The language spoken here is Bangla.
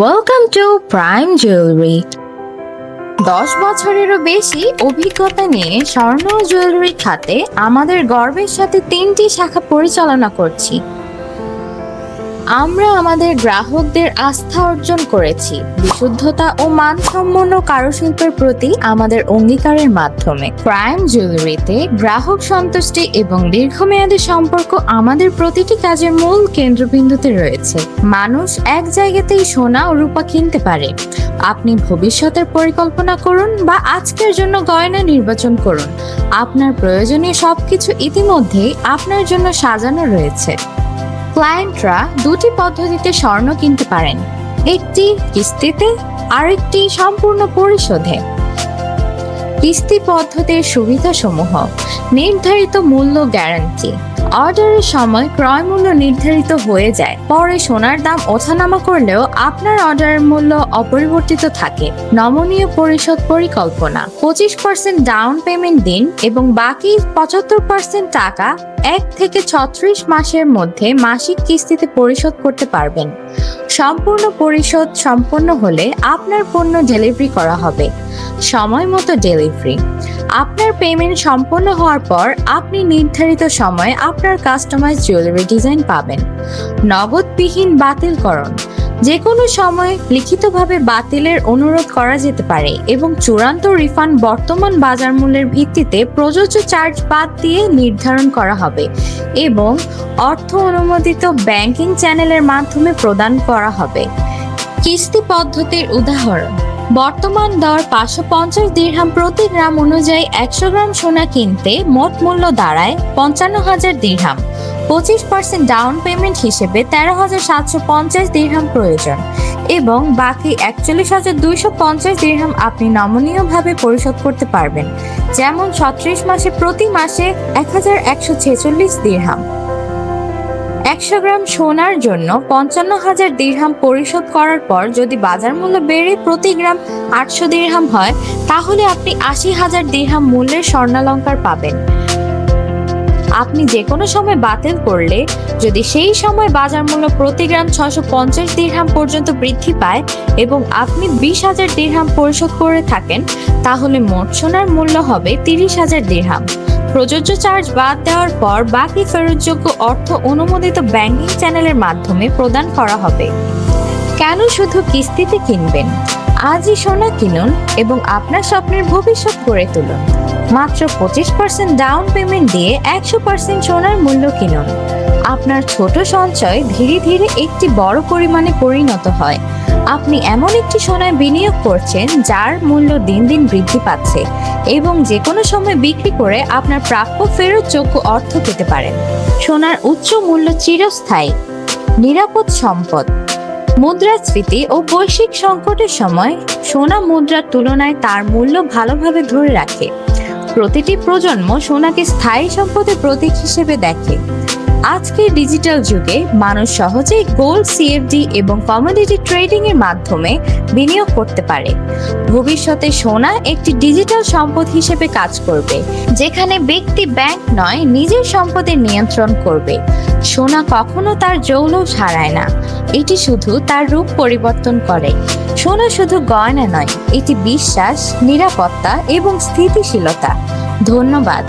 Welcome to prime jewellery. 10 বছরেরও বেশি অভিজ্ঞতা নিয়ে স্বর্ণ ও জুয়েলারি খাতে আমাদের গর্বের সাথে 3টি শাখা পরিচালনা করছি। আমরা আমাদের গ্রাহকদের আস্থা অর্জন করেছি বিশুদ্ধতা ও মানসম্পন্ন কারুশিল্পের প্রতি আমাদের অঙ্গীকারের মাধ্যমে। প্রাইম জুয়েলারিতে গ্রাহক সন্তুষ্টি এবং দীর্ঘমেয়াদী সম্পর্ক আমাদের প্রতিটি কাজের মূল কেন্দ্রবিন্দুতে রয়েছে। মানুষ এক জায়গাতেই সোনা ও রূপা কিনতে পারে। আপনি ভবিষ্যতের পরিকল্পনা করুন বা আজকের জন্য গয়না নির্বাচন করুন, আপনার প্রয়োজনীয় সবকিছু ইতিমধ্যেই আপনার জন্য সাজানো রয়েছে। ক্লায়েন্টরা দুটি পদ্ধতিতে স্বর্ণ কিনতে পারেন, একটি কিস্তিতে আরেকটি সম্পূর্ণ পরিশোধে। কিস্তি পদ্ধতির সুবিধাসমূহ: নির্ধারিত মূল্য গ্যারান্টি, অর্ডারের সময় ক্রয় মূল্য নির্ধারিত হয়ে যায়, পরে সোনার দাম ওঠানামা করলেও আপনার অর্ডারের মূল্য অপরিবর্তিত থাকে। নমনীয় পরিশোধ পরিকল্পনা: 25% ডাউন পেমেন্ট দিন এবং বাকি 75% টাকা 1 থেকে 36 মাসের মধ্যে মাসিক কিস্তিতে পরিশোধ করতে পারবেন। সম্পূর্ণ পরিশোধ সম্পন্ন হলে আপনার পণ্য ডেলিভারি করা হবে। সময় মতো ডেলিভারি: আপনার পেমেন্ট সম্পন্ন হওয়ার পর আপনি নির্ধারিত সময়ে আপনার কাস্টমাইজ জুয়েলারি ডিজাইন পাবেন। নগদবিহীন বাতিলকরণ: যে কোনো সময় লিখিতভাবে বাতিলের অনুরোধ করা যেতে পারে এবং চূড়ান্ত রিফান্ড বর্তমান বাজার মূল্যের ভিত্তিতে প্রযোজ্য চার্জ বাদ দিয়ে নির্ধারণ করা হবে এবং অর্থ অনুমোদিত ব্যাংকিং চ্যানেলের মাধ্যমে প্রদান করা হবে। কিস্তি পদ্ধতির উদাহরণ: বর্তমান দর 550 দিরহাম প্রতি গ্রাম অনুযায়ী 100 গ্রাম সোনা কিনতে মোট মূল্য দাঁড়ায় 55,000 দিরহাম। 25% ডাউন পেমেন্ট হিসেবে 13,750 দিরহাম প্রয়োজন এবং বাকি 41,250 দিরহাম আপনি নমনীয়ভাবে পরিশোধ করতে পারবেন, যেমন 36 মাসে প্রতি মাসে 1,146 দিরহাম। 100 গ্রাম সোনার জন্য 55,000 দিরহাম পরিশোধ করার পর যদি বাজার মূল্য বেড়ে প্রতি গ্রাম 800 দিরহাম হয়, তাহলে আপনি 80,000 দিরহাম মূল্যের স্বর্ণালংকার পাবেন। আপনি যে কোনো সময় বাতিল করলে যদি সেই সময় বাজার মূল্য প্রতি গ্রাম 650 দিরহাম পর্যন্ত বৃদ্ধি পায় এবং আপনি 20,000 দিরহাম পরিশোধ করে থাকেন, তাহলে মোট সোনার মূল্য হবে 30,000 দিরহাম। প্রযোজ্য চার্জ বাদ দেওয়ার পর বাকি ফেরতযোগ্য অর্থ অনুমোদিত ব্যাংকিং চ্যানেলের মাধ্যমে প্রদান করা হবে। কেন শুধু কিস্তিতে কিনবেন? আজই সোনা কিনুন এবং আপনার স্বপ্নের ভবিষ্যৎ গড়ে তুলুন। মাত্র 25% ডাউন পেমেন্ট দিয়ে 100% সোনার মূল্য কিনুন। আপনার ছোট সঞ্চয় ধীরে ধীরে একটি বড় পরিমাণে পরিণত হয়। আপনি এমন একটি সোনায় বিনিয়োগ করছেন যার মূল্য দিন দিন বৃদ্ধি পাচ্ছে এবং যে কোনো সময় বিক্রি করে আপনার প্রাপ্য ফেরতযোগ্য অর্থ পেতে পারেন। সোনার উচ্চ মূল্য চিরস্থায়ী। নিরাপদ সম্পদ: মুদ্রাস্ফীতি ও বৈশ্বিক সংকটের সময় সোনা মুদ্রার তুলনায় তার মূল্য ভালোভাবে ধরে রাখে। প্রতিটি প্রজন্ম সোনাকে স্থায়ী সম্পদের প্রতীক হিসেবে দেখে। আজকের ডিজিটাল যুগে মানুষ সহজেই গোল্ড, সিএফডি এবং কমোডিটি ট্রেডিং এর মাধ্যমে বিনিয়োগ করতে পারে। ভবিষ্যতে সোনা একটি ডিজিটাল সম্পদ হিসেবে কাজ করবে, যেখানে ব্যক্তি ব্যাংক নয় নিজের সম্পদের নিয়ন্ত্রণ করবে। সোনা কখনো তার জৌলুস হারায় না, এটি শুধু তার রূপ পরিবর্তন করে। সোনা শুধু গয়না নয়, এটি বিশ্বাস, নিরাপত্তা এবং স্থিতিশীলতা। ধন্যবাদ।